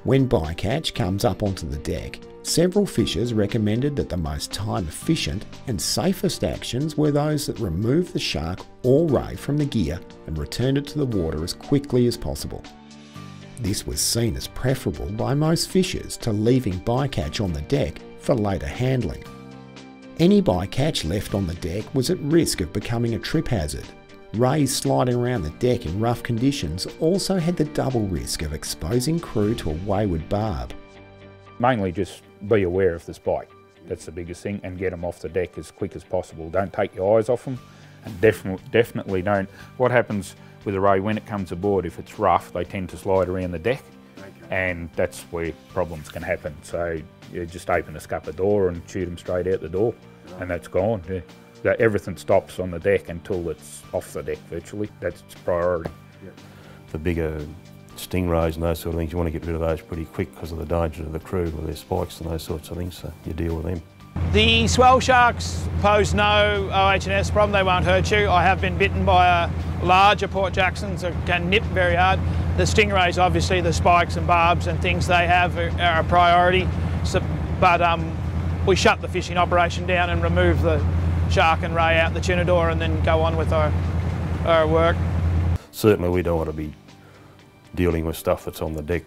When bycatch comes up onto the deck, several fishers recommended that the most time efficient and safest actions were those that removed the shark or ray from the gear and returned it to the water as quickly as possible. This was seen as preferable by most fishers to leaving bycatch on the deck for later handling. Any bycatch left on the deck was at risk of becoming a trip hazard. Rays sliding around the deck in rough conditions also had the double risk of exposing crew to a wayward barb. Mainly just be aware of the spike, that's the biggest thing, and get them off the deck as quick as possible. Don't take your eyes off them, and definitely don't. What happens with a ray when it comes aboard, if it's rough, they tend to slide around the deck, and that's where problems can happen. So you just open a scupper door and shoot them straight out the door, and that's gone. Yeah. Everything stops on the deck until it's off the deck virtually. That's priority. The bigger stingrays and those sort of things, you want to get rid of those pretty quick because of the danger to the crew with their spikes and those sorts of things, so you deal with them. The swell sharks pose no OH&S problem, they won't hurt you. I have been bitten by a larger Port Jacksons that can nip very hard. The stingrays, obviously, the spikes and barbs and things they have are a priority, but we shut the fishing operation down and remove the shark and ray out the tuna door and then go on with our work. Certainly we don't want to be dealing with stuff that's on the deck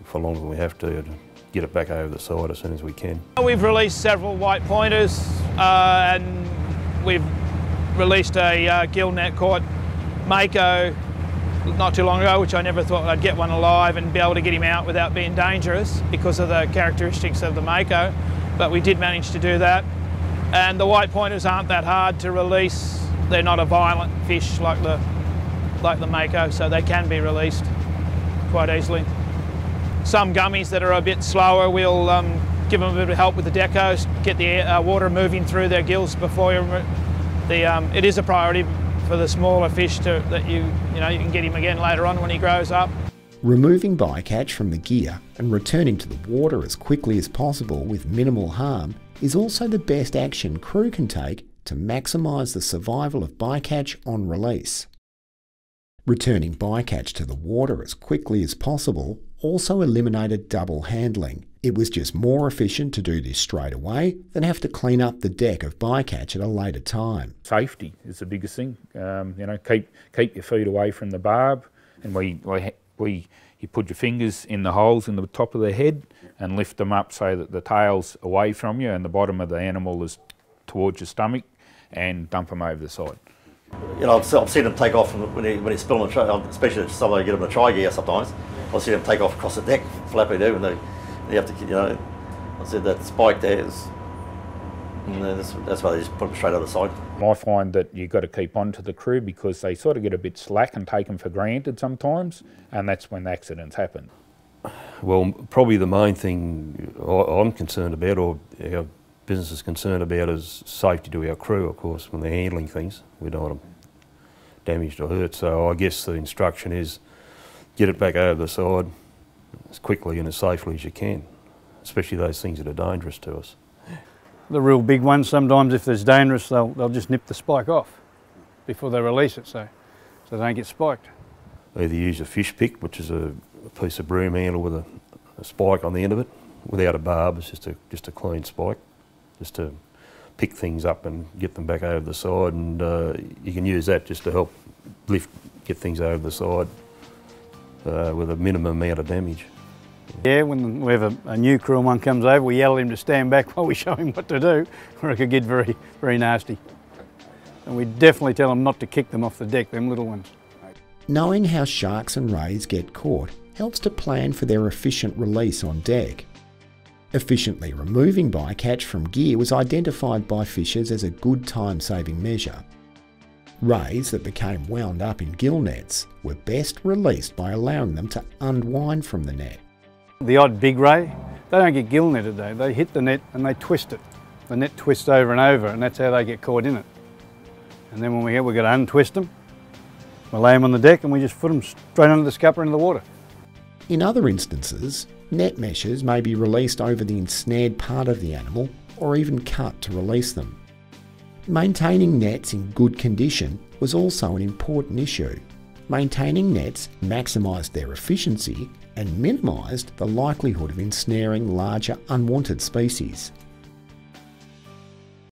for longer than we have to get it back over the side as soon as we can. We've released several white pointers and we've released a gill net caught mako not too long ago, which I never thought I'd get one alive and be able to get him out without being dangerous because of the characteristics of the mako, but we did manage to do that. And the white pointers aren't that hard to release. They're not a violent fish like the mako, so they can be released quite easily. Some gummies that are a bit slower, we'll give them a bit of help with the decos, get the water moving through their gills before you it is a priority for the smaller fish that you can get him again later on when he grows up. Removing bycatch from the gear and returning to the water as quickly as possible with minimal harm is also the best action crew can take to maximise the survival of bycatch on release. Returning bycatch to the water as quickly as possible also eliminated double handling. It was just more efficient to do this straight away than have to clean up the deck of bycatch at a later time. Safety is the biggest thing. Keep your feet away from the barb, and you put your fingers in the holes in the top of the head and lift them up so that the tail's away from you and the bottom of the animal is towards your stomach, and dump them over the side. I've seen them take off when he's spilling the tray, especially if somebody get them a try gear sometimes. I've seen them take off across the deck, flappy do, and they have to, I said that spike there is, and that's why they just put them straight on the side. I find that you've got to keep on to the crew because they sort of get a bit slack and take them for granted sometimes, and that's when accidents happen. Well, probably the main thing I'm concerned about, or our business is concerned about, is safety to our crew, of course, when they're handling things. We don't want them damaged or hurt, so I guess the instruction is get it back over the side as quickly and as safely as you can, especially those things that are dangerous to us. The real big ones, sometimes if it's dangerous, they'll just nip the spike off before they release it, so they don't get spiked. Either use a fish pick, which is a piece of broom handle with a spike on the end of it, without a barb. It's just a clean spike, just to pick things up and get them back over the side, and you can use that just to help get things over the side with a minimum amount of damage. Yeah, when we have a new crew and one comes over, we yell at him to stand back while we show him what to do, or it could get very, very nasty. And we definitely tell them not to kick them off the deck, them little ones. Knowing how sharks and rays get caught helps to plan for their efficient release on deck. Efficiently removing bycatch from gear was identified by fishers as a good time-saving measure. Rays that became wound up in gill nets were best released by allowing them to unwind from the net. The odd big ray, they don't get gill netted though. They hit the net and they twist it. The net twists over and over, and that's how they get caught in it. And then when we've got to untwist them, we lay them on the deck and we just put them straight under the scupper into the water. In other instances, net meshes may be released over the ensnared part of the animal or even cut to release them. Maintaining nets in good condition was also an important issue. maintaining nets maximised their efficiency and minimised the likelihood of ensnaring larger unwanted species.